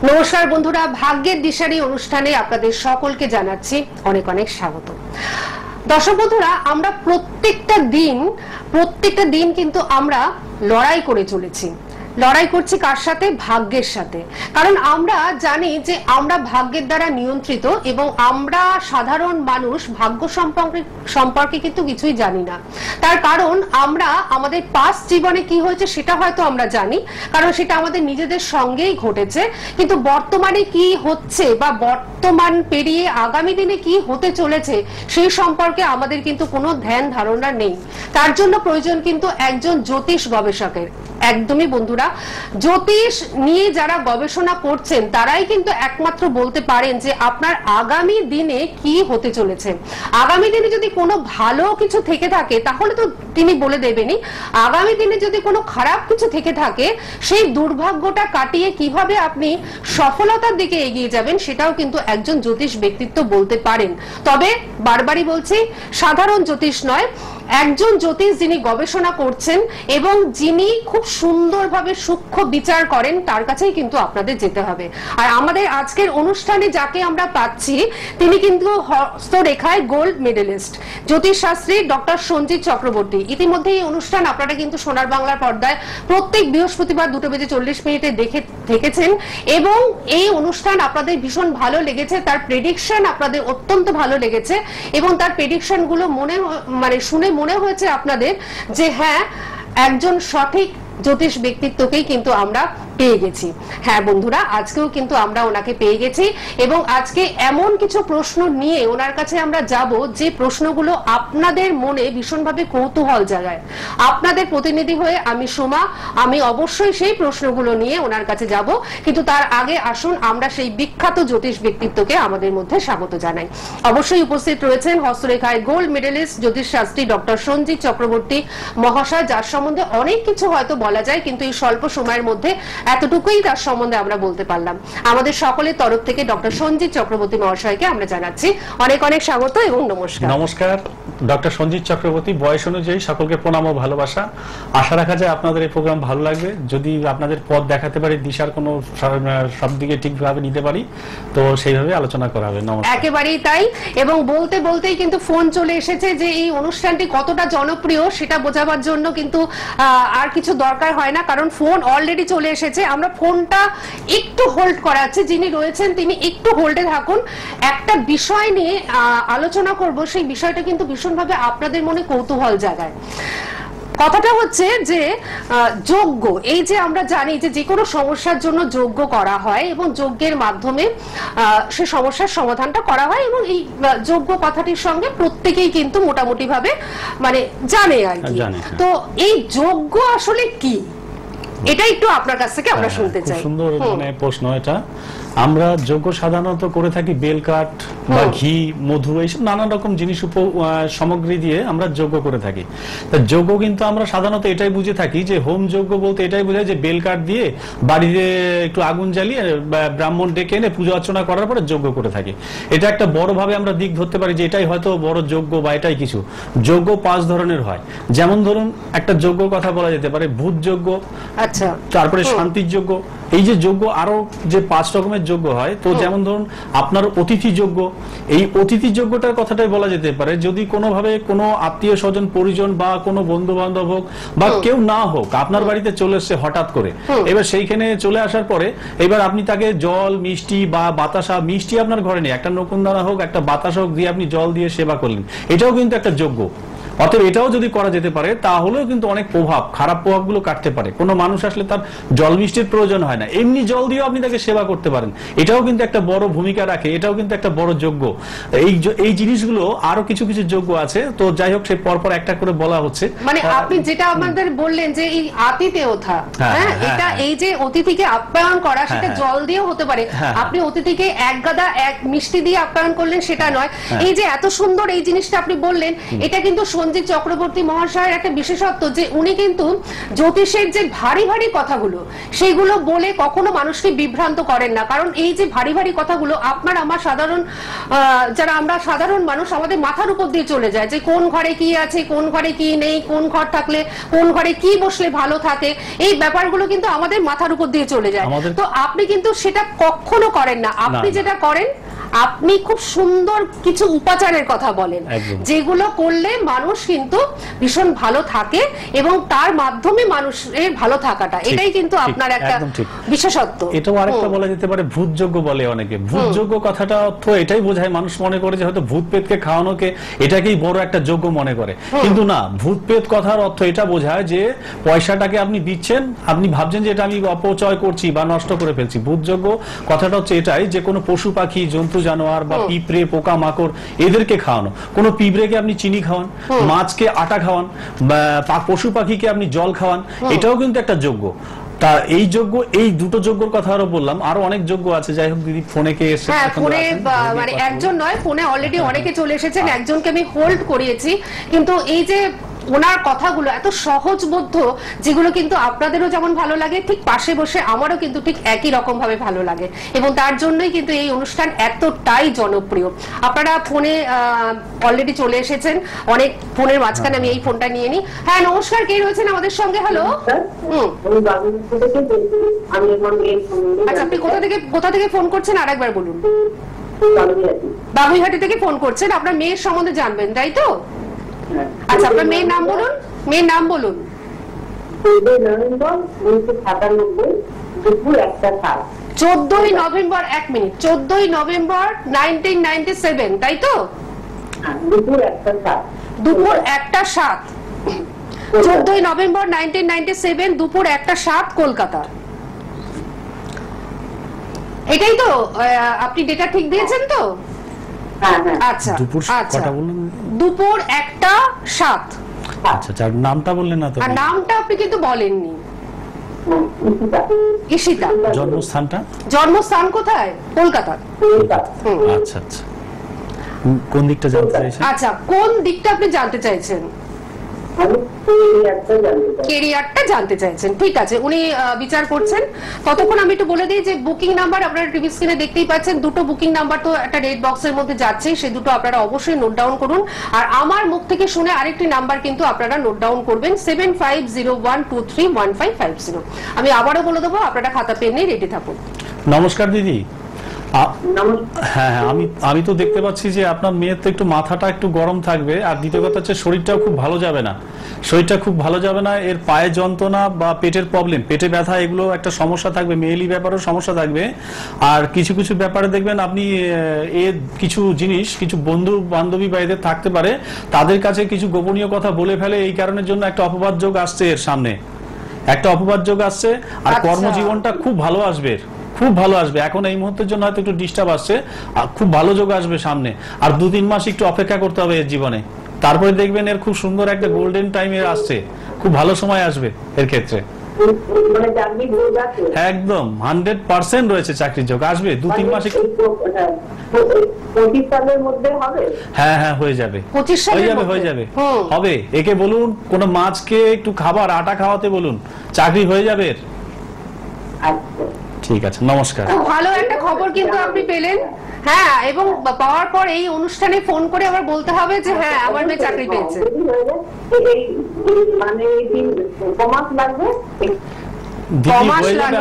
নমস্কার বন্ধুরা, ভাগ্যের দিশারি অনুষ্ঠানে আপনাদের সকলকে জানাচ্ছি অনেক অনেক স্বাগত। দর্শক বন্ধুরা, আমরা প্রত্যেকটা দিন কিন্তু আমরা লড়াই করে চলেছি। লড়াই করছি কার সাথে? ভাগ্যের সাথে। কারণ আমরা জানি যে আমরা ভাগ্যের দ্বারা নিয়ন্ত্রিত এবং আমরা সাধারণ মানুষ ভাগ্য সম্পর্কে কিন্তু কিছুই জানি না। তার কারণ আমরা আমাদের পাস্ট জীবনে কি হয়েছে সেটা হয়তো আমরা জানি, কারণ সেটা আমাদের নিজেদের সঙ্গেই ঘটেছে। কিন্তু বর্তমানে কি হচ্ছে বা বর্তমান পেরিয়ে আগামী দিনে কি হতে চলেছে সেই সম্পর্কে আমাদের কিন্তু কোনো ধ্যান ধারণা নেই। তার জন্য প্রয়োজন কিন্তু একজন জ্যোতিষ গবেষকের। একদমই বন্ধুরা, জ্যোতিষ নিয়ে যারা গবেষণা করছেন তারাই কিন্তু একমাত্র বলতে পারেন যে আপনার আগামী দিনে কি হতে চলেছে। আগামী দিনে যদি কোনো ভালো কিছু থেকে থাকে তাহলে তো তিনি বলে দেবেনই, আগামী দিনে যদি কোনো খারাপ কিছু থেকে থাকে সেই দুর্ভাগ্যটা কাটিয়ে কিভাবে আপনি সফলতার দিকে এগিয়ে যাবেন সেটাও কিন্তু একজন জ্যোতিষ ব্যক্তিত্ব বলতে পারেন। তবে বারবারই বলছি, সাধারণ জ্যোতিষ নয়, একজন জ্যোতিষ যিনি গবেষণা করছেন এবং যিনি খুব সুন্দরভাবে সূক্ষ্ম বিচার করেন তার কাছেই কিন্তু আপনাদের যেতে হবে। আর আমাদের আজকের অনুষ্ঠানে যাকে আমরা পাচ্ছি তিনি কিন্তু হস্তরেখায় গোল্ড মেডেলিস্ট, জ্যোতিষ শাস্ত্রী ডক্টর সঞ্জিত চক্রবর্তী। ইতিমধ্যে এই অনুষ্ঠান আপনারা কিন্তু সোনার বাংলার পর্দায় প্রত্যেক বৃহস্পতিবার 2:40 দেখেছেন এবং এই অনুষ্ঠান আপনাদের ভীষণ ভালো লেগেছে। তার প্রেডিকশন আপনাদের অত্যন্ত ভালো লেগেছে এবং তার প্রেডিকশন গুলো শুনে মনে হয়েছে আপনাদের যে হ্যাঁ, একজন সঠিক জ্যোতিষ ব্যক্তিত্বকেই কিন্তু আমরা পেয়ে গেছি। হ্যাঁ বন্ধুরা, আজকেও কিন্তু আমরা ওনাকে পেয়ে গেছি এবং আজকে এমন কিছু প্রশ্ন নিয়ে ওনার কাছে আমরা যাব যে প্রশ্নগুলো আপনাদের মনে ভীষণভাবে কৌতূহল জাগায়। আপনাদের প্রতিনিধি হয়ে আমি সোমা, আমি অবশ্যই সেই প্রশ্নগুলো নিয়ে ওনার কাছে যাব। কিন্তু তার আগে আসুন আমরা সেই বিখ্যাত জ্যোতিষ ব্যক্তিত্বকে আমাদের মধ্যে স্বাগত জানাই। অবশ্যই উপস্থিত রয়েছেন হস্তরেখায় গোল্ড মেডেলিস্ট জ্যোতিষ শাস্ত্রী ডক্টর সঞ্জিত চক্রবর্তী মহাশয়, যার সম্বন্ধে অনেক কিছু হয়তো বলা যায় কিন্তু এই স্বল্প সময়ের মধ্যে এতটুকুই তার সম্বন্ধে আমরা বলতে পারলাম। আমাদের সকলের তরফ থেকে ডক্টর সঞ্জিত চক্রবর্তী মহাশয়কে আমরা জানাচ্ছি অনেক অনেক স্বাগত এবং নমস্কার। নমস্কার ডক্টর সঞ্জিত চক্রবর্তী, বয়স অনুযায়ী সকলকে প্রণাম ও ভালোবাসা। আশা রাখা যায় আপনাদের এই প্রোগ্রাম ভালো লাগবে। যদি আপনাদের পথ দেখাতে পারি, দিশার কোনো সব দিকে ঠিকভাবে নিতে পারি তো সেইভাবে আলোচনা করা হবে। নমস্কার। একেবারেই তাই। এবং বলতে বলতেই কিন্তু ফোন চলে এসেছে যে এই অনুষ্ঠানটি কতটা জনপ্রিয় সেটা বোঝাবার জন্য কিন্তু আর কিছু দরকার হয় না, কারণ ফোন অলরেডি চলে এসেছে। আমরা ফোনটা একটু হোল্ড করাচ্ছি, যিনি রয়েছেন তিনি একটু হোল্ডে থাকুন। একটা বিষয় নিয়ে আলোচনা করব, সেই বিষয়টা কিন্তু ভীষণভাবে আপনাদের মনে কৌতূহল জাগায়। কথাটা হচ্ছে যে যজ্ঞ, এই যে আমরা জানি যে কোনো সমস্যার জন্য যজ্ঞ করা হয় এবং যজ্ঞের মাধ্যমে সে সমস্যার সমাধানটা করা হয় এবং এই যজ্ঞ কথাটির সঙ্গে প্রত্যেকেই কিন্তু মোটামুটি ভাবে জানে আর কি। তো এই যজ্ঞ আসলে কি, এটা একটু আপনার কাছ থেকে আমরা শুনতে চাই। সুন্দর প্রশ্ন এটা। আমরা যজ্ঞ সাধারণত করে থাকি বেলকাঠ বা ঘি, মধু, এইসব নানান রকম জিনিস সামগ্রী দিয়ে আমরা যজ্ঞ করে থাকি। তা যজ্ঞ কিন্তু আমরা সাধারণত এটাই বুঝে থাকি যে হোম যজ্ঞ বলতে এটাই বোঝায় যে বেলকাঠ দিয়ে বাড়িতে একটু আগুন জ্বালিয়ে ব্রাহ্মণ ডেকে এনে পূজা অর্চনা করার পরে যজ্ঞ করে থাকি। এটা একটা বড় ভাবে আমরা দিক ধরতে পারি যে এটাই হয়তো বড় যজ্ঞ বা এটাই কিছু। যজ্ঞ 5 ধরনের হয়। যেমন ধরুন একটা যজ্ঞ কথা বলা যেতে পারে ভূত যজ্ঞ, আচ্ছা, তারপরে শান্তির যজ্ঞ। এই যে যজ্ঞ আরো যে 5 রকমের যজ্ঞ হয়, তো যেমন ধরুন আপনার অতিথি যজ্ঞ, এই অতিথি যজ্ঞটার কথাটাই বলা যেতে পারে যদি কোনোভাবে কোনো আত্মীয় স্বজন পরিজন বা কোনো বন্ধু বান্ধব হোক বা কেউ না হোক আপনার বাড়িতে চলে এসছে হঠাৎ করে, এবার সেইখানে চলে আসার পরে এবার আপনি তাকে জল, মিষ্টি বা বাতাসা, মিষ্টি আপনার ঘরে নেই, একটা নকুনদানা হোক একটা বাতাসা হোক দিয়ে আপনি জল দিয়ে সেবা করলেন, এটাও কিন্তু একটা যজ্ঞ। অতএব এটাও যদি করা যেতে পারে তাহলেও কিন্তু অনেক খারাপ প্রভাবগুলো কাটতে পারে। কোনো মানুষ আসলে তার জল মিষ্টির প্রয়োজন হয় না, এমনি জল দিয়েও আপনি তাকে সেবা করতে পারেন, এটাও কিন্তু একটা বড় ভূমিকা রাখে, এটাও কিন্তু একটা বড় যজ্ঞ। এই জিনিসগুলো আরো কিছু কিছু যজ্ঞ আছে। তো যাই হোক, সেই পরপর একটা করে বলা হচ্ছে। আপনি যেটা আমাদের বললেন যে এই আতিথেয়তা, এটা এই যে অতিথিকে আপ্যায়ন করা, সেটা জল দিয়েও হতে পারে। আপনি অতিথিকে এক গাদা এক মিষ্টি দিয়ে আপ্যায়ন করলেন সেটা নয়। এই যে এত সুন্দর এই জিনিসটা আপনি বললেন, এটা কিন্তু রঞ্জিত চক্রবর্তী মহাশয়ের একটা বিশেষত্ব যে উনি কিন্তু জ্যোতিষের যে ভারী ভারী কথাগুলো সেইগুলো বলে কখনো মানুষকে বিভ্রান্ত করেন না। কারণ এই যে ভারী ভারী কথাগুলো আপনার আমার সাধারণ যারা আমরা সাধারণ মানুষ আমাদের মাথার উপর দিয়ে চলে যায়, যে কোন ঘরে কি আছে, কোন ঘরে কি নেই, কোন ঘর থাকলে কোন ঘরে কি বসলে ভালো থাকে, এই ব্যাপারগুলো কিন্তু আমাদের মাথার উপর দিয়ে চলে যায়। তো আপনি কিন্তু সেটা কখনো করেন না। আপনি যেটা করেন, আপনি খুব সুন্দর কিছু উপাচারের কথা বলেন, যেগুলো করলে মানুষ কিন্তু ভীষণ ভালো থাকে এবং তার মাধ্যমে মানুষের ভালো থাকাটা, এটাই কিন্তু আপনার একটা বিশেষত্ব। এটাও আরেকটা বলা যেতে পারে ভূতযোগ্য বলে অনেকে। ভূতযোগ্য কথাটা অর্থ এটাই বোঝায়, মানুষ মনে করে যে হয়তো ভূত পেতকে খাওয়ানোকে এটাকেই বড় একটা যোগ্য মনে করে, কিন্তু না, ভূত পেত কথার অর্থ এটা বোঝায় যে পয়সাটাকে আপনি দিচ্ছেন, আপনি ভাবছেন যে এটা আমি অপচয় করছি বা নষ্ট করে ফেলছি। ভূতযোগ্য কথাটা হচ্ছে এটাই যে কোনো পশু পাখি, জন্তু জানোয়ার বা পিঁপড়ে, পোকা মাকড় এদেরকে খাওয়ানো। কোনো পিঁপড়েকে আপনি চিনি খাওয়ান, মাছকে আটা খাওয়ান, পশু পাখিকে আপনি জল খাওয়ান, এটাও কিন্তু একটা যোগ্য। তা এই যোগ্য, এই দুটো যোগ্যর কথা আরো বললাম, আরো অনেক যোগ্য আছে। যাই হোক দিদি, ফোনে কে এসেছে? হ্যাঁ, ফোনে মানে একজন নয়, ফোনে অলরেডি অনেকে চলে এসেছেন। একজনকে আমি হোল্ড করিয়েছি, কিন্তু এই যে ওনার কথাগুলো এত সহজবোধ্য, যেগুলো কিন্তু আপনাদেরও যেমন ভালো লাগে, ঠিক পাশে বসে আমারও কিন্তু ঠিক একই রকম ভাবে ভালো লাগে, এবং তার জন্যই কিন্তু এই অনুষ্ঠান এতটাই জনপ্রিয়। আপনারা ফোনে অলরেডি চলে এসেছেন, অনেক ফোনের মাঝখানে আমি এই ফোনটা নিয়ে নিই। হ্যাঁ, নমস্কার, কে রয়েছেন আমাদের সঙ্গে? হ্যালো। আচ্ছা, আপনি কোথা থেকে ফোন করছেন আরেকবার বলুন? বাবুইহাটি থেকে ফোন করছেন। আপনার মেয়ের সম্বন্ধে জানবেন, তাই তো? আচ্ছা, আপনার মেয়ের নাম বলুন। মেয়ের নাম বলুন। 14ই নভেম্বর, 1 মিনিট, 14ই নভেম্বর 1997, তাই তো? দুপুর 1:07। 14ই নভেম্বর 1997 দুপুর 1:07 কলকাতা। এটাই তো? আপনি ডেটা ঠিক দিয়েছেন তো? আচ্ছা, দুপুর 1:07। আচ্ছা, যার নামটা বললেন না তো? আর নামটা আপনি কিন্তু বলেননি। ঈশিতা। জন্মস্থান কোথায়? কলকাতা। আচ্ছা আচ্ছা, কোন দিকটা জানতে চাইছেন? আচ্ছা, কোন দিকটা আপনি জানতে চাইছেন? কেরিয়ারটা জানতে চাইছেন, ঠিক আছে। উনি বিচার করছেন। ততক্ষণ আমি একটু বলে দিই যে বুকিং নাম্বার আপনারা টিভি স্ক্রিনে দেখতেই পাচ্ছেন। দুটো বুকিং নাম্বার তো একটা রেড বক্সের মধ্যে যাচ্ছে, সেই দুটো আপনারা অবশ্যই নোট ডাউন করুন। আর আমার মুখ থেকে শুনে আরেকটি নাম্বার কিন্তু আপনারা নোট ডাউন করবেন, 7501231550। আমি আবারও বলে দেবো, আপনারা খাতা পেন নিয়ে রেডি থাকুন। নমস্কার দিদি। হ্যাঁ, আমি তো দেখতে পাচ্ছি যে আপনার মেয়ের তো একটু মাথাটা একটু গরম থাকবে, আর দ্বিতীয় কথা হচ্ছে শরীরটাও খুব ভালো যাবে না। শরীরটা খুব ভালো যাবে না, এর পায়ে যন্ত্রণা বা পেটের প্রবলেম, পেটে ব্যথা, এগুলো একটা সমস্যা থাকবে। মেয়েলি ব্যাপারেও সমস্যা থাকবে। আর কিছু কিছু ব্যাপারে দেখবেন আপনি এর কিছু জিনিস, কিছু বন্ধু বান্ধবী বা এদের থাকতে পারে, তাদের কাছে কিছু গোপনীয় কথা বলে ফেলে। এই কারণের জন্য একটা অপবাদ যোগ আসছে, এর সামনে একটা অপবাদ যোগ আসছে। আর কর্মজীবনটা খুব ভালো আসবে, খুব ভালো আসবে। এখন এই মুহূর্তের জন্য হয়তো একটু ডিস্টার্ব আসছে, আর খুব ভালো যোগ আসবে সামনে। আর 2-3 মাস একটু অপেক্ষা করতে হবে এর জীবনে, তারপরে দেখবেন এর খুব সুন্দর একটা গোল্ডেন টাইম এর আসছে, খুব ভালো সময় আসবে এর ক্ষেত্রে। একদম 100% রয়েছে চাকরির যোগ, আসবে 2-3 মাস। হ্যাঁ হ্যাঁ, হয়ে যাবে, হয়ে যাবে, হবে। একে বলুন কোন মাছকে একটু খাবার আটা খাওয়াতে বলুন, চাকরি হয়ে যাবে। ঠিক আছে, নমস্কার। ভালো একটা খবর কিন্তু আপনি পেলেন। হ্যাঁ, এবং পাওয়ার পর এই অনুষ্ঠানে ফোন করে আবার বলতে হবে যে হ্যাঁ, আমার মেয়ে চাকরি পেয়েছে।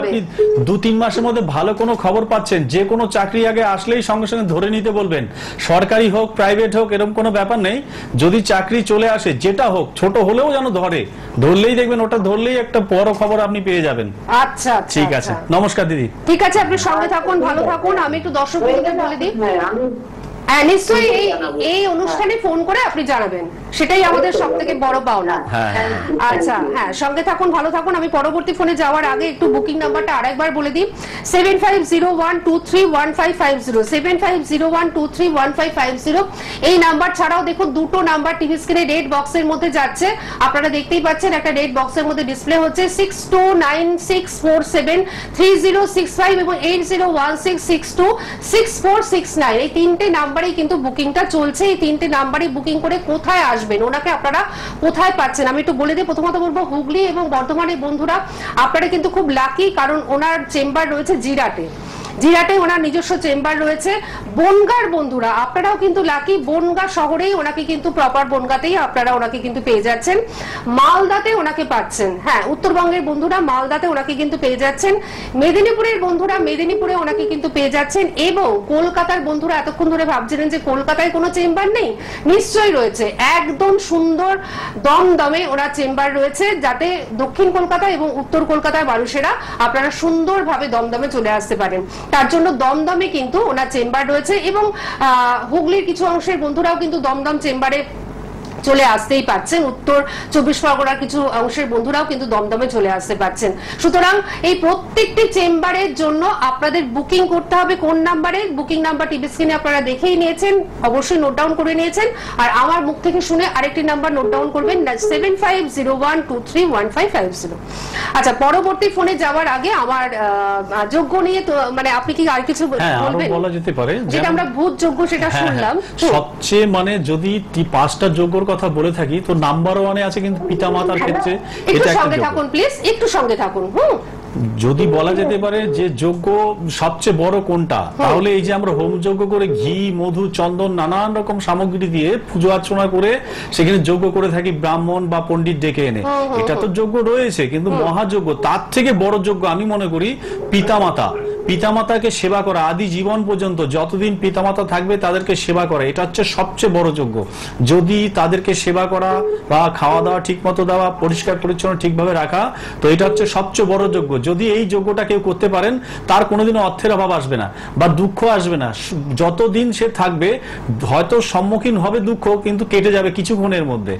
আপনি 2-3 মাসের মধ্যে ভালো কোনো খবর পাচ্ছেন। যে কোনো চাকরি আগে আসলেই সঙ্গে সঙ্গে ধরে নিতে বলবেন, সরকারি হোক প্রাইভেট হোক, এরকম কোনো ব্যাপার নেই। যদি চাকরি চলে আসে, যেটা হোক, ছোট হলেও যেন ধরলেই দেখবেন, ওটা ধরলেই একটা বড় খবর আপনি পেয়ে যাবেন। আচ্ছা, ঠিক আছে, নমস্কার দিদি। ঠিক আছে, আপনি সঙ্গে থাকুন, ভালো থাকুন। আমি একটু দর্শকদের বলে দিই, নিশ্চয়ই এই অনুষ্ঠানে ফোন করে আপনি জানাবেন, সেটাই আমাদের সব থেকে বড় পাওনা। আচ্ছা, হ্যাঁ, সঙ্গে থাকুন, ভালো থাকুন। আমি পরবর্তী ফোনে যাওয়ার আগে একটু বুকিং নাম্বারটা আরেকবার বলে দিই, 7501231550, 7501231550। এই নাম্বার ছাড়াও দেখুন দুটো নাম্বার টিভি স্ক্রিনে রেড বক্সের মধ্যে যাচ্ছে, আপনারা দেখতেই পাচ্ছেন। একটা রেড বক্সের মধ্যে ডিসপ্লে হচ্ছে 6296473065 এবং 8016626469। এই তিনটে নাম্বারেই কিন্তু বুকিংটা চলছে। এই তিনটে নাম্বারে বুকিং করে কোথায় আসবে আসবেন। ওনাকে আপনারা কোথায় পাচ্ছেন আমি একটু বলে দিই। প্রথমত বলবো হুগলি এবং বর্ধমানের বন্ধুরা আপনারা কিন্তু খুব লাকি, কারণ ওনার চেম্বার রয়েছে জিরাটে। জিরাটে ওনার নিজস্ব চেম্বার রয়েছে। বনগাঁর বন্ধুরা আপনারাও কিন্তু লাকি, বনগাঁ শহরেই ওনাকে কিন্তু প্রপার বনগাঁতেই আপনারা ওনাকে কিন্তু পেয়ে যাচ্ছেন। মালদাতে ওনাকে পাচ্ছেন, হ্যাঁ উত্তরবঙ্গের বন্ধুরা মালদাতে ওনাকে কিন্তু পেয়ে যাচ্ছেন। মেদিনীপুরের বন্ধুরা মেদিনীপুরে ওনাকে কিন্তু পেয়ে যাচ্ছেন। এবং কলকাতার বন্ধুরা এতক্ষণ ধরে ভাবছিলেন যে কলকাতায় কোনো চেম্বার নেই, নিশ্চয়ই রয়েছে। একদম সুন্দর দমদমে ওনার চেম্বার রয়েছে, যাতে দক্ষিণ কলকাতা এবং উত্তর কলকাতার মানুষেরা আপনারা সুন্দরভাবে দমদমে চলে আসতে পারেন। তার জন্য দমদমে কিন্তু ওনার চেম্বার রয়েছে এবং হুগলির কিছু অংশের বন্ধুরাও কিন্তু দমদম চেম্বারে চলে আসতেই পারছেন। উত্তর 24 পরগনার কিছু অংশের বন্ধুরাও কিন্তু দমদমে চলে আসতে পারছেন। সুতরাং এই প্রত্যেকটি চেম্বারের জন্য আপনাদের বুকিং করতে হবে কোন নাম্বারে? বুকিং নাম্বার টিভি স্ক্রিনে আপনারা দেখেই নিয়েছেন, অবশ্যই নোট ডাউন করে নিয়েছেন। আর আমার মুখ থেকে শুনে আরেকটি নাম্বার নোট ডাউন করবেন, 7501231550। আচ্ছা, পরবর্তী ফোনে যাওয়ার আগে আমার যোগ্য নিয়ে তো মানে আপনি কি আর কিছু বলবেন? বলা যেতে পারে, যেটা আমরা ভূত যোগ্য সেটা শুনলাম। সবচেয়ে মানে যদি 5টা যোগ্যর কথা বলে থাকি তো নাম্বার 1-এ আছে কিন্তু পিতামাতার ক্ষেত্রে। একটু সঙ্গে থাকুন প্লিজ, একটু সঙ্গে থাকুন। যদি বলা যেতে পারে যে যজ্ঞ সবচেয়ে বড় কোনটা, তাহলে এই যে আমরা হোম যজ্ঞ করে ঘি মধু চন্দন নানান রকম সামগ্রী দিয়ে পুজো অর্চনা করে সেখানে যজ্ঞ করে থাকি ব্রাহ্মণ বা পণ্ডিত ডেকে এনে, এটা তো যজ্ঞ রয়েছে। কিন্তু মহাযজ্ঞ, তার থেকে বড় যজ্ঞ আমি মনে করি পিতামাতা। পিতামাতাকে সেবা করা আদি জীবন পর্যন্ত, যতদিন পিতামাতা থাকবে তাদেরকে সেবা করা, এটা হচ্ছে সবচেয়ে বড় যজ্ঞ। যদি তাদেরকে সেবা করা বা খাওয়া দাওয়া ঠিক মতো দেওয়া, পরিষ্কার পরিচ্ছন্ন ঠিকভাবে রাখা, তো এটা হচ্ছে সবচেয়ে বড় যজ্ঞ। যদি এই যজ্ঞটা কেউ করতে পারেন তার কোনোদিনও অর্থের অভাব আসবে না বা দুঃখ আসবে না। যতদিন সে থাকবে হয়তো সম্মুখীন হবে দুঃখ, কিন্তু কেটে যাবে কিছুক্ষণের মধ্যে।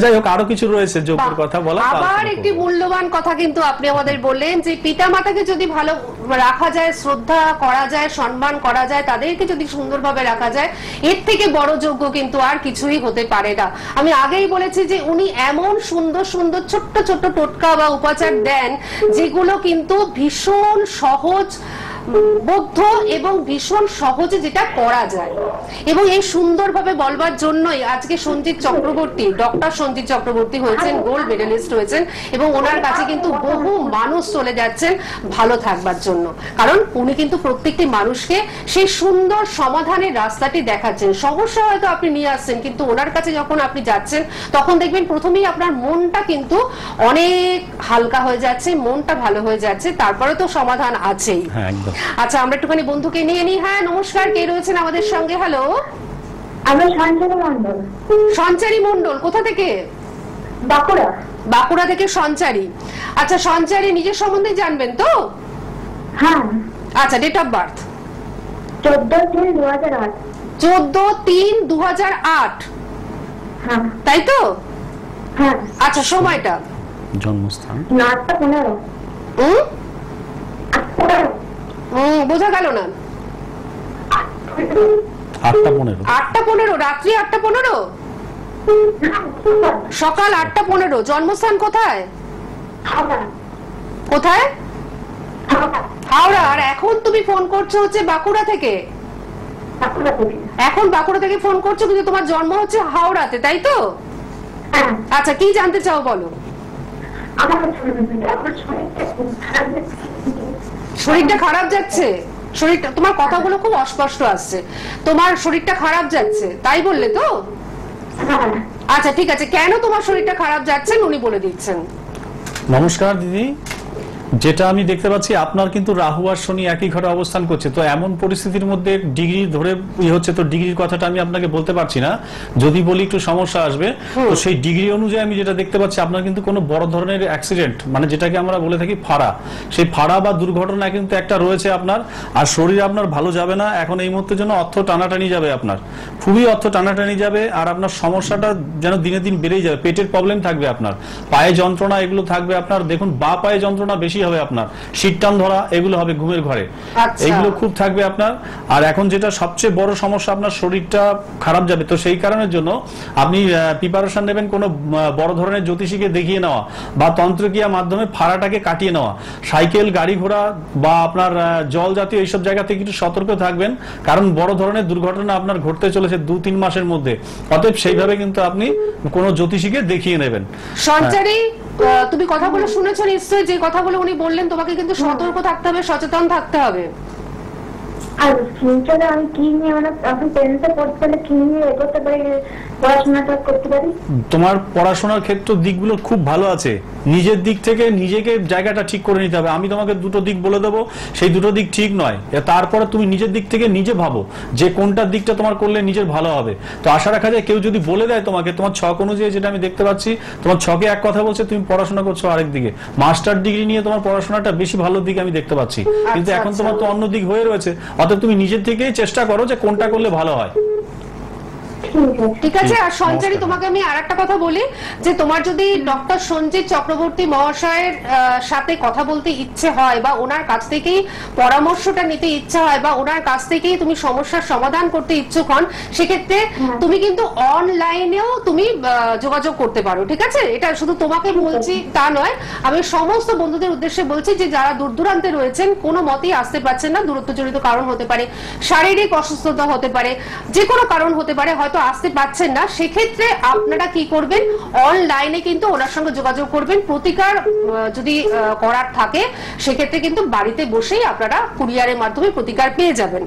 যাই হোক, আরো কিছু রয়েছে যজ্ঞের কথা বলা। আবার একটি মূল্যবান কথা কিন্তু আপনি আমাদের বললেন যে পিতামাতাকে যদি ভালো রাখা যায়, শ্রদ্ধা করা যায়, সম্মান করা যায়, তাদেরকে যদি সুন্দরভাবে রাখা যায়, এর থেকে বড় যজ্ঞ কিন্তু আর কিছুই হতে পারে না। আমি আগেই বলেছি যে উনি এমন সুন্দর সুন্দর ছোট্ট ছোট্ট টোটকা বা উপাচার দেন যেগুলো কিন্তু ভীষণ সহজ বদ্ধ এবং ভীষণ সহজে যেটা করা যায়। এবং এই সুন্দরভাবে বলবার জন্যই আজকে সঞ্জিত চক্রবর্তী, ডক্টর সঞ্জিত চক্রবর্তী হয়েছেন গোল্ড মেডেলিস্ট হয়েছেন, এবং ওনার কাছে কিন্তু বহু মানুষ চলে যাচ্ছেন ভালো থাকবার জন্য। কারণ উনি কিন্তু প্রত্যেকটি মানুষকে সেই সুন্দর সমাধানের রাস্তাটি দেখাচ্ছেন। সমস্যা হয়তো আপনি নিয়ে আসছেন, কিন্তু ওনার কাছে যখন আপনি যাচ্ছেন তখন দেখবেন প্রথমেই আপনার মনটা কিন্তু অনেক হালকা হয়ে যাচ্ছে, মনটা ভালো হয়ে যাচ্ছে, তারপরে তো সমাধান আছেই। আচ্ছা, আমরা একটুখানি বন্ধুকে নিয়ে নিই। হ্যাঁ নমস্কার, কে রয়েছেন আমাদের সঙ্গে? হ্যালো, আমি সঞ্চারী মন্ডল। সঞ্চারী মন্ডল, কোথা থেকে? বাঁকুড়া। বাঁকুড়া থেকে সঞ্চারী। আচ্ছা সঞ্চারী, নিজের সম্বন্ধে জানবেন তো? হ্যাঁ। আচ্ছা, ডেট অফ বার্থ? 14/3/2008। 14/3/2008, হ্যাঁ তাই তো? হ্যাঁ। আচ্ছা, সময়টা? জন্মস্থান 8টা 15। বোঝা গেল না। 8টা 15, রাত্রি 8টা 15, সকাল 8টা 15। জন্মস্থান কোথায়? কোথায়? হাওড়া। আর এখন তুমি ফোন করছো হচ্ছে বাঁকুড়া থেকে? এখন বাঁকুড়া থেকে ফোন করছো, কিন্তু তোমার জন্ম হচ্ছে হাওড়াতে, তাই তো? আচ্ছা, কি জানতে চাও বলো? শরীরটা খারাপ যাচ্ছে? শরীরটা, তোমার কথাগুলো খুব অস্পষ্ট আসছে। তোমার শরীরটা খারাপ যাচ্ছে তাই বললে তো? আচ্ছা ঠিক আছে, কেন তোমার শরীরটা খারাপ যাচ্ছে উনি বলে দিচ্ছেন। নমস্কার দিদি, যেটা আমি দেখতে পাচ্ছি আপনার কিন্তু রাহু আর শনি একই ঘরে অবস্থান করছে। তো এমন পরিস্থিতির মধ্যে ডিগ্রি ধরে হচ্ছে, তো ডিগ্রির কথাটা আমি আপনাকে বলতে পারছি না, যদি বলি একটু সমস্যা আসবে। তো সেই ডিগ্রি অনুযায়ী আমি যেটা দেখতে পাচ্ছি আপনার কিন্তু কোনো বড় ধরনের অ্যাক্সিডেন্ট, মানে যেটাকে আমরা বলে থাকি ফাড়া, সেই ফাড়া বা দুর্ঘটনা কিন্তু একটা রয়েছে আপনার। আর শরীর আপনার ভালো যাবে না এখন এই মুহূর্তের জন্য, অর্থ টানাটানি যাবে আপনার, খুবই অর্থ টানাটানি যাবে। আর আপনার সমস্যাটা যেন দিনে দিন বেড়েই যাবে, পেটের প্রবলেম থাকবে আপনার, পায়ে যন্ত্রণা এগুলো থাকবে আপনার। দেখুন, বা পায়ে যন্ত্রণা বেশি হবে আপনার, শীত টান ধরা এগুলো হবে ঘুমের ঘরে, আচ্ছা। এগুলো খুব থাকবে আপনার। আর এখন যেটা সবচেয়ে বড় সমস্যা, আপনার শরীরটা খারাপ যাবে, তো সেই কারণের জন্য আপনি প্রিপারেশন নেবেন কোনো বড় ধরনের জ্যোতিষীকে দেখিয়ে নেওয়া বা তন্ত্রক্রিয়ার মাধ্যমে ফাড়াটাকে কাটিয়ে নেওয়া। সাইকেল, গাড়ি ঘোড়া বা আপনার জল জাতীয় এইসব জায়গা থেকে একটু সতর্ক থাকবেন, কারণ বড় ধরনের দুর্ঘটনা আপনার ঘটতে চলেছে 2-3 মাসের মধ্যে। অতএব সেইভাবে কিন্তু আপনি কোনো জ্যোতিষীকে দেখিয়ে নেবেন। সঞ্চারী, তুমি কথাগুলো শুনেছো নিশ্চয়ই, যে কথাগুলো উনি বললেন, তোমাকে কিন্তু সতর্ক থাকতে হবে, সচেতন থাকতে হবে। আর ফিউচারে আমি কি নিয়ে, মানে এখন টেন্থে পড়তে পারলে কি নিয়ে এগোতে পারি, পড়াশোনাটা করতে পারি? তোমার পড়াশোনার ক্ষেত্র দিকগুলো খুব ভালো আছে, নিজের দিক থেকে নিজেকে জায়গাটা ঠিক করে নিতে হবে। আমি তোমাকে দুটো দিক বলে দেবো, সেই দুটো দিক ঠিক নয়, তারপরে তুমি নিজের দিক থেকে নিজে ভাবো যে কোনটার দিকটা তোমার করলে নিজের ভালো হবে। তো আশা রাখা যায় কেউ যদি বলে দেয় তোমাকে, তোমার ছক অনুযায়ী, যেটা আমি দেখতে পাচ্ছি তোমার ছকে এক কথা বলছে, তুমি পড়াশোনা করছো আরেক দিকে, মাস্টার ডিগ্রি নিয়ে তোমার পড়াশোনাটা বেশি ভালো দিকে আমি দেখতে পাচ্ছি, কিন্তু এখন তোমার তো অন্য দিক হয়ে রয়েছে। অতএব তুমি নিজের থেকেই চেষ্টা করো যে কোনটা করলে ভালো হয়। ঠিক আছে। আর সঞ্চারী, তোমাকে আমি আরেকটা কথা বলি, যে তোমার যদি ডক্টর সঞ্জিত চক্রবর্তী মহাশয়ের সাথে কথা বলতে ইচ্ছে হয়, বা ওনার কাছ থেকেই পরামর্শটা নিতে ইচ্ছে হয়, বা ওনার কাছ থেকেই তুমি সমস্যার সমাধান করতে ইচ্ছুক হন, সেক্ষেত্রে তুমি কিন্তু অনলাইনেও তুমি যোগাযোগ করতে পারো। ঠিক আছে, এটা শুধু তোমাকে বলছি তা নয়, আমি সমস্ত বন্ধুদের উদ্দেশ্যে বলছি যে যারা দূর দূরান্তে রয়েছেন, কোনো মতেই আসতে পারছেন না, দূরত্বজনিত কারণ হতে পারে, শারীরিক অসুস্থতা হতে পারে, যে কোনো কারণ হতে পারে, হয়তো আসতে পারছেন না, সেক্ষেত্রে আপনারা কি করবেন, অনলাইনে কিন্তু ওনার সঙ্গে যোগাযোগ করবেন। প্রতিকার যদি করার থাকে, সেক্ষেত্রে কিন্তু বাড়িতে বসেই আপনারা কুরিয়ারের মাধ্যমে প্রতিকার পেয়ে যাবেন।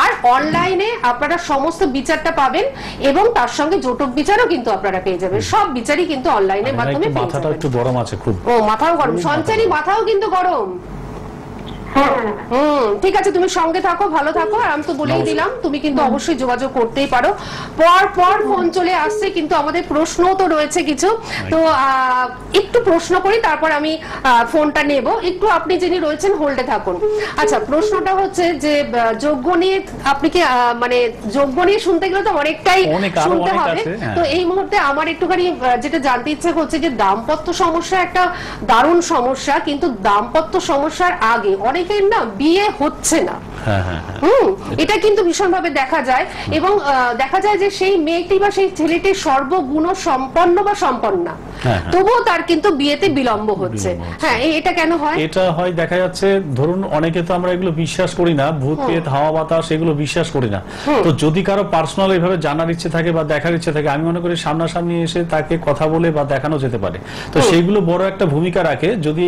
আর অনলাইনে আপনারা সমস্ত বিচারটা পাবেন, এবং তার সঙ্গে জটক বিচারও কিন্তু আপনারা পেয়ে যাবেন। সব বিচারই কিন্তু অনলাইনের মাধ্যমে পেয়ে মাথাটা যাবেন। একটু গরম আছে খুব। ও, মাথাও গরম? সঞ্চারী, মাথাও কিন্তু গরম। ঠিক আছে, তুমি সঙ্গে থাকো, ভালো থাকো। আর আমি তো বলেই দিলাম, তুমি কিন্তু অবশ্যই যোগাযোগ করতেই পারো। পর পর ফোন চলে আসছে, কিন্তু আমাদের প্রশ্ন তো রয়েছে কিছু, তো একটু প্রশ্ন করি, তারপর আমি ফোনটা নেব। একটু আপনি যিনি রয়েছেন হোল্ডে থাকুন। আচ্ছা, প্রশ্নটা হচ্ছে যে যোগ্য নিয়ে আপনি কি মানে যোগ্য নিয়ে শুনতে গেলে তো অনেকটাই শুনতে হবে, তো এই মুহূর্তে আমার একটুখানি যেটা জানতে ইচ্ছে হচ্ছে যে দাম্পত্য সমস্যা একটা দারুণ সমস্যা, কিন্তু দাম্পত্য সমস্যার আগে অনেকের না বিয়ে হচ্ছে না। এটা কিন্তু ভীষণভাবে দেখা যায়, এবং দেখা যায় যে সেই মেয়েটি বা সেই ছেলেটি সর্বগুণ সম্পন্ন বা সম্পন্না, তবুও তার কিন্তু বিয়েতে বিলম্ব হচ্ছে। হ্যাঁ, এটা কেন হয়? এটা হয় দেখা যাচ্ছে, ধরুন অনেকে তো আমরা এগুলো বিশ্বাস করি না, ভূত প্রেত, হাওয়া বাতাস এগুলো বিশ্বাস করি না। তো যদি কারো পার্সোনাল এইভাবে জানার ইচ্ছে থাকে বা দেখার ইচ্ছে থাকে, আমি মনে করি সামনাসামনি এসে তাকে কথা বলে বা দেখানো যেতে পারে। তো সেইগুলো বড় একটা ভূমিকা রাখে। যদি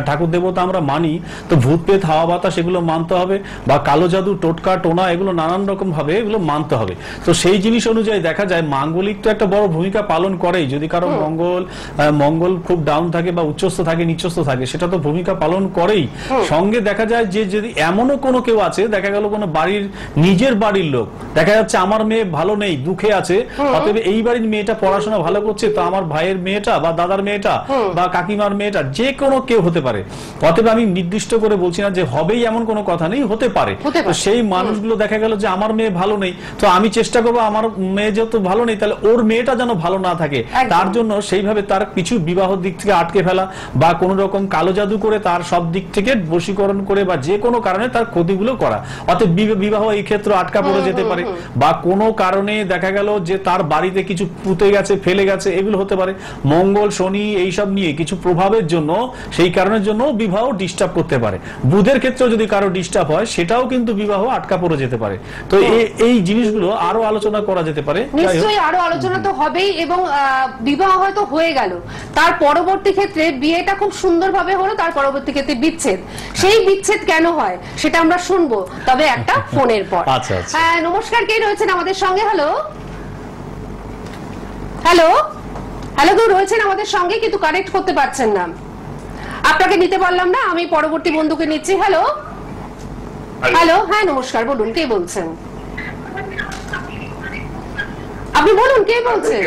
ঠাকুর দেবতা আমরা মানি, তো ভূত প্রেত, হাওয়া বাতাস এগুলো মানতে হবে, বা কালো জাদু, টোটকা, টোনা এগুলো নানান রকম ভাবে এগুলো মানতে হবে। তো সেই জিনিস অনুযায়ী দেখা যায় মাঙ্গলিক তো একটা বড় ভূমিকা পালন করেই। যদি কারো মঙ্গল খুব ডাউন থাকে বা উচ্চস্থ থাকে, নিচস্থ থাকে, সেটা তো ভূমিকা পালন করেই। সঙ্গে দেখা যায় যে যদি এমনও কোনো কেউ আছে, দেখা গেল কোনো বাড়ির নিজের বাড়ির লোক, দেখা যাচ্ছে আমার মেয়ে ভালো নেই, দুঃখে আছে, অতএব এই বাড়ির মেয়েটা পড়াশোনা ভালো করছে, তো আমার ভাইয়ের মেয়েটা বা দাদার মেয়েটা বা কাকিমার মেয়েটা, যে কোনো কেউ হতে পারে। অতএব আমি নির্দিষ্ট করে বলছি না যে হবেই এমন কোনো কথা নেই, হতে পারে। তো সেই মানুষগুলো দেখা গেল যে আমার মেয়ে ভালো নেই, তো আমি চেষ্টা করবো আমার মেয়ে যেহেতু ভালো নেই, তাহলে ওর মেয়েটা যেন ভালো না থাকে, তার জন্য সেইভাবে তার কিছু বিবাহ দিক থেকে আটকে ফেলা, বা কোন রকম কালো জাদু করে তার সব দিক থেকে বশীকরণ করে, বা যে কোনো কারণে তার ক্ষতিগুলো করা। অতএব বিবাহ এই ক্ষেত্রে আটকা পড়ে যেতে পারে, বা কোনো কারণে দেখা গেল যে তার বাড়িতে কিছু পুঁতে গেছে, ফেলে গেছে, এগুলো হতে পারে। মঙ্গল, শনি এইসব নিয়ে কিছু প্রভাবের জন্য, সেই কারণের জন্য বিবাহ ডিস্টার্ব করতে পারে। বুধের ক্ষেত্রে যদি কারো ডিস্টার্ব হয়, সেটাও কিন্তু বিবাহ আটকা পড়ে যেতে পারে। তো এই জিনিসগুলো আরো আলোচনা করা যেতে পারে, নিশ্চয়ই আরো আলোচনা তো হবেই। এবং বিবাহ হয়তো হয়ে গেল, তার পরবর্তী ক্ষেত্রে বিয়েটা খুব সুন্দরভাবে হলো, তার পরবর্তী ক্ষেত্রে বিচ্ছেদ। সেই বিচ্ছেদ কেন হয় সেটা আমরা শুনবো, তবে একটা ফোনের পর। হ্যাঁ, নমস্কার, কে রয়েছেন আমাদের সঙ্গে? হ্যালো হ্যালো হ্যালো, কেউ রয়েছেন আমাদের সঙ্গে কিন্তু কানেক্ট করতে পারছেন না, আপনাকে নিতে পারলাম না, আমি পরবর্তী বন্ধুকে নিচ্ছি। হ্যালো হ্যালো, হ্যাঁ নমস্কার, বলুন কে বলছেন? আপনি বলুন কে বলছেন?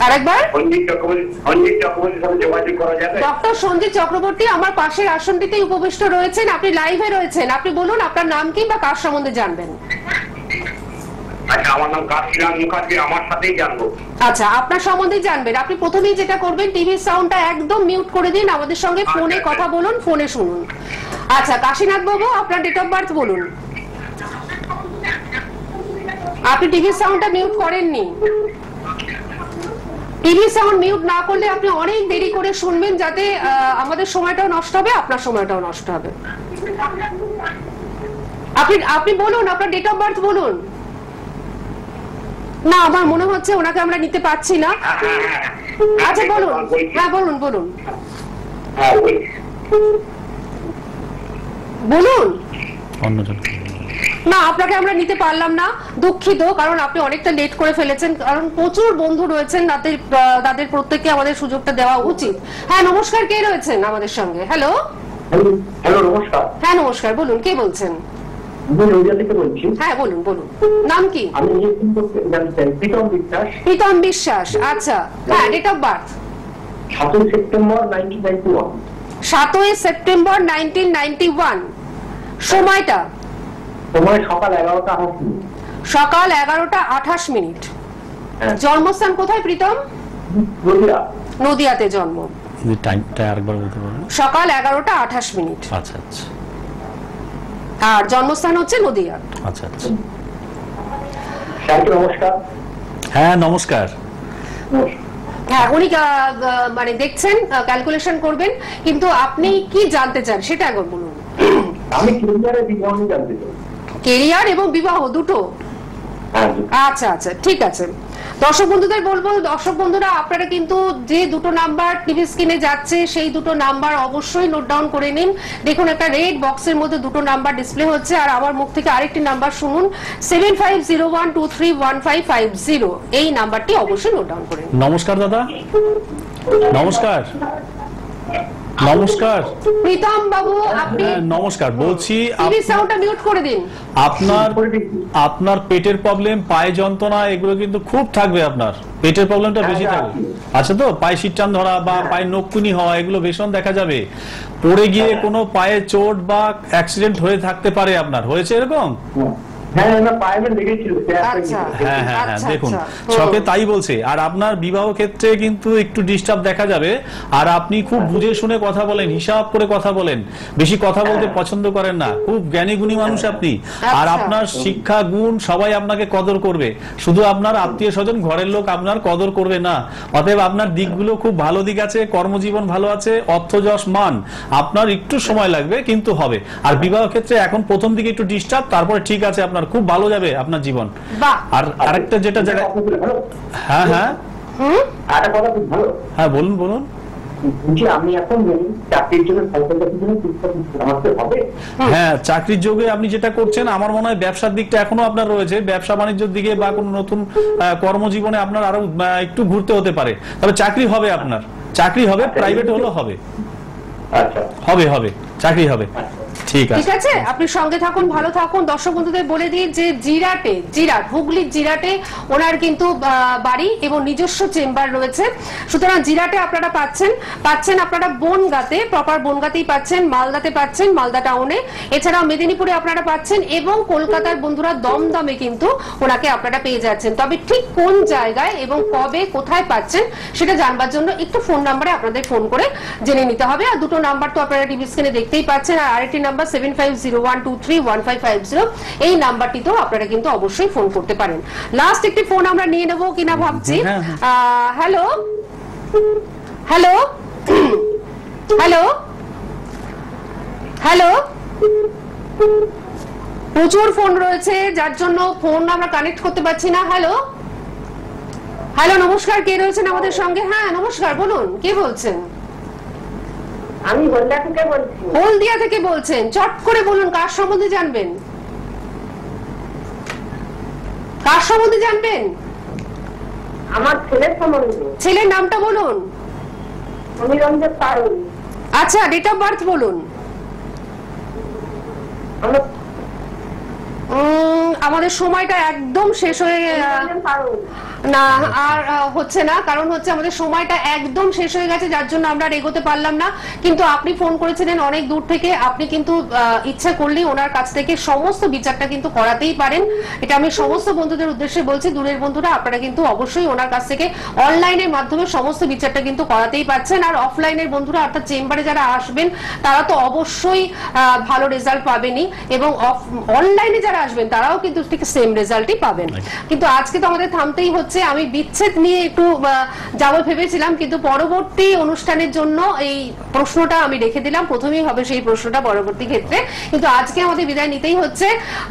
আরেকবার। ডক্টর সঞ্জিত চক্রবর্তী আমার পাশের আসনটিতেই উপবিষ্ট রয়েছেন, আপনি লাইভে রয়েছেন। আপনি বলুন আপনার নাম কি বা কার সম্বন্ধে জানবেন? আচ্ছা, আমার নাম কাশীরাম মুখার্জি, আমার সাথেই জানবো। আচ্ছা, আপনার সম্বন্ধে জানবেন। আপনি প্রথমেই যেটা করবেন, টিভির সাউন্ডটা একদম মিউট করে দিন, আমাদের সঙ্গে ফোনে কথা বলুন, ফোনে শুনুন। আচ্ছা কাশীনাথ বাবু, আপনার ডেট অফ বার্থ বলুন। আপনি টিভির সাউন্ডটা মিউট করেননি। টিভি সাউন্ড মিউট না করলে আপনি অনেক দেরি করে শুনবেন, যাতে আমাদের সময়টাও নষ্ট হবে, আপনার সময়টাও নষ্ট হবে। আপনি বলুন, আপনার ডেট অফ বার্থ বলুন। না, আমার মনে হচ্ছে ওনাকে আমরা নিতে পারছি না। আচ্ছা বলুন, হ্যাঁ বলুন বলুন বলুন। অন্যজন না, আপনাকে আমরা নিতে পারলাম না, দুঃখিত, কারণ আপনি অনেকটা লেট করে ফেলেছেন, কারণ প্রচুর বন্ধু রয়েছেন, তাদের প্রত্যেককে আমাদের সুযোগটা দেওয়া উচিত। হ্যাঁ নমস্কার, কে রয়েছেন আমাদের সঙ্গে? হ্যালো। হ্যালো, নমস্কার। হ্যাঁ নমস্কার, বলুন কে বলছেন? আমি নদিয়া থেকে বলছি। হ্যাঁ বলুন বলুন, নাম কি? আমি জানতে চাই, প্রীতম বিশ্বাস। প্রীতম বিশ্বাস, আচ্ছা। হ্যাঁ, date of birth 7 September 1991। 7 September 1991। সময়টা? সময় সকাল 11টা 28 মিনিট। সকাল 11টা 28 মিনিট। জন্মস্থান কোথায় প্রীতম? নদিয়া। নদিয়াতে জন্ম। টাইমটা আরেকবার বলতে পারবেন? সকাল 11টা 28 মিনিট। আচ্ছা আচ্ছা আর জন্মস্থান হচ্ছে নদিয়া। আচ্ছা আচ্ছা। স্যারকে নমস্কার। হ্যাঁ নমস্কার। হ্যাঁ, উনি মানে দেখছেন, ক্যালকুলেশন করবেন, কিন্তু আপনি কি জানতে চান সেটা একবার বলুন। আমি কেরিয়ারে বিবাহ নিয়ে জানতে চাই। কেরিয়ার এবং বিবাহ দুটো? আচ্ছা আচ্ছা, ঠিক আছে। দর্শক বন্ধুদের বলবো, দর্শক বন্ধুরা আপনারা কিন্তু যে দুটো নাম্বার টিভি স্ক্রিনে যাচ্ছে সেই দুটো নাম্বার অবশ্যই নোট ডাউন করে নিন। দেখুন একটা রেড বক্সের মধ্যে দুটো নাম্বার ডিসপ্লে হচ্ছে, আর আমার মুখ থেকে আরেকটি নাম্বার শুনুন, 7501231550। এই নাম্বারটি অবশ্যই নোট ডাউন করে নিন। নমস্কার দাদা। নমস্কার নমস্কার প্রীতম বাবু, আপনি নমস্কার। বলছি টিভি সাউন্ডটা মিউট করে দিন। আপনার পেটের প্রবলেম, পায়ে যন্ত্রণা, এগুলো কিন্তু খুব থাকবে। আপনার পেটের প্রবলেমটা বেশি থাকবে। আচ্ছা, তো পায়ে শিরটান ধরা বা পায়ে নখকুনি হওয়া, এগুলো ভীষণ দেখা যাবে। পড়ে গিয়ে কোনো পায়ে চোট বা অ্যাক্সিডেন্ট হয়ে থাকতে পারে। আপনার হয়েছে এরকম? হ্যাঁ, দেখুন ছকে তাই বলছে। আর আপনার বিবাহ ক্ষেত্রে কিন্তু একটু ডিস্টার্ব দেখা যাবে। আর আপনি খুব বুঝে শুনে কথা বলেন, হিসাব করে কথা বলেন, বেশি কথা বলতে পছন্দ করেন না, খুব জ্ঞানী গুণী মানুষ আপনি। আর আপনার শিক্ষা গুণ সবাই আপনাকে কদর করবে, শুধু আপনার আত্মীয় স্বজন ঘরের লোক আপনার কদর করবে না। অতএব আপনার দিকগুলো খুব ভালো দিক আছে, কর্মজীবন ভালো আছে, অর্থ যশ মান। আপনার একটু সময় লাগবে কিন্তু হবে। আর বিবাহ ক্ষেত্রে এখন প্রথম দিকে একটু ডিস্টার্ব, তারপরে ঠিক আছে, আপনার খুব ভালো যাবে আপনার জীবন। আর আরেকটা যেটা হ্যাঁ হ্যাঁ হ্যাঁ বলুন বলুন। আমি এখন চাকরির জন্য হ্যাঁ, চাকরির যোগে আপনি যেটা করছেন, আমার মনে হয় ব্যবসার দিকটা এখনো আপনার রয়েছে। ব্যবসা বাণিজ্যের দিকে বা কোনো নতুন কর্মজীবনে আপনার আরো একটু ঘুরতে হতে পারে। তবে চাকরি হবে, আপনার চাকরি হবে, প্রাইভেট হলেও হবে। আচ্ছা, হবে হবে, চাকরি হবে। ঠিক আছে, আপনি সঙ্গে থাকুন, ভালো থাকুন। দর্শক বন্ধুদের বলে দিই যে জিরাট হুগলির জিরাটে ওনার কিন্তু বাড়ি এবং নিজস্ব চেম্বার রয়েছে। সুতরাং জিরাটে আপনারা পাচ্ছেন আপনারা বনগাঁতে, প্রপার বনগাঁতেই পাচ্ছেন, মালদাতে পাচ্ছেন, মালদা টাউনে, এছাড়াও মেদিনীপুরে আপনারা পাচ্ছেন, এবং কলকাতার বন্ধুরা দমদমে কিন্তু ওনাকে আপনারা পেয়ে যাচ্ছেন। তবে ঠিক কোন জায়গায় এবং কবে কোথায় পাচ্ছেন সেটা জানবার জন্য একটু ফোন নাম্বারে আপনাদের ফোন করে জেনে নিতে হবে। আর দুটো নাম্বার তো আপনারা টিভি স্ক্রিনে দেখতেই পাচ্ছেন। আর আরেকটি নাম্বার 7501231550, এই নাম্বারটিতেও আপনারা কিন্তু অবশ্যই ফোন করতে পারেন। লাস্ট একটি ফোন আমরা নিয়ে নেব কিনা ভাবছি। হ্যালো হ্যালো হ্যালো হ্যালো, প্রচুর ফোন রয়েছে যার জন্য ফোন আমরা কানেক্ট করতে পারছি না। হ্যালো হ্যালো, নমস্কার, কে রয়েছেন আমাদের সঙ্গে? হ্যাঁ নমস্কার, বলুন কে বলছেন? আমি হলদিয়া থেকে বলছি। হলদিয়া থেকে বলছেন, চট করে বলুন কার সম্বন্ধে জানবেন? কার সম্বন্ধে জানবেন? আমার ছেলের সম্বন্ধে। ছেলের নামটা বলুন। সমীরঞ্জন পারুল। আচ্ছা, ডেট অফ বার্থ বলুন। আমাদের সময়টা একদম শেষ হয়ে না আর হচ্ছে না, কারণ হচ্ছে আমাদের সময়টা একদম শেষ হয়ে গেছে, যার জন্য আমরা আর এগোতে পারলাম না। কিন্তু আপনি ফোন করেছিলেন অনেক দূর থেকে, আপনি কিন্তু ইচ্ছা করলেই ওনার কাছ থেকে সমস্ত বিচারটা কিন্তু করাতেই পারেন। এটা আমি সমস্ত বন্ধুদের উদ্দেশ্যে বলছি, দূরের বন্ধুরা আপনারা কিন্তু অবশ্যই ওনার কাছ থেকে অনলাইনের মাধ্যমে সমস্ত বিচারটা কিন্তু করাতেই পারছেন। আর অফলাইনের বন্ধুরা অর্থাৎ চেম্বারে যারা আসবেন তারা তো অবশ্যই ভালো রেজাল্ট পাবেনই, এবং অনলাইনে যারা আসবেন তারাও কিন্তু ঠিক সেম রেজাল্টই পাবেন। কিন্তু আজকে তো আমাদের থামতেই হচ্ছে। আমি বিচ্ছেদ নিয়ে একটু যাবো ভেবেছিলাম, কিন্তু পরবর্তী অনুষ্ঠানের জন্য এই প্রশ্নটা আমি রেখে দিলাম, প্রথমেই হবে সেই প্রশ্নটা পরবর্তী ক্ষেত্রে। কিন্তু আজকে আমাদের বিদায় নিতেই হচ্ছে।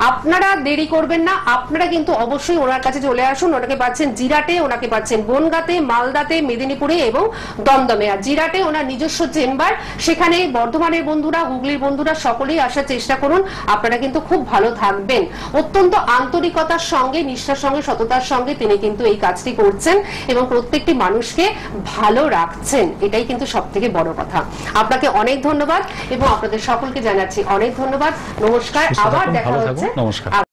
আপনারা দেরি করবেন না, আপনারা কিন্তু অবশ্যই ওনার কাছে চলে আসুন। ওনাকে পাচ্ছেন জিরাটে, ওনাকে পাচ্ছেন বনগাঁতে, মালদাতে, মেদিনীপুরে এবং দমদমে। আর জিরাটে ওনার নিজস্ব চেম্বার, সেখানে বর্ধমানের বন্ধুরা, হুগলির বন্ধুরা সকলেই আসার চেষ্টা করুন। আপনারা কিন্তু খুব ভালো থাকবেন। অত্যন্ত আন্তরিকতার সঙ্গে, নিষ্ঠার সঙ্গে, সততার সঙ্গে তিনি কিন্তু এই কাজটি করছেন এবং প্রত্যেকটি মানুষকে ভালো রাখছেন। এটাই কিন্তু সবথেকে বড় কথা। আপনাকে অনেক ধন্যবাদ এবং আপনাদের সকলকে জানাচ্ছি অনেক ধন্যবাদ। নমস্কার, আবার দেখা হচ্ছে। নমস্কার।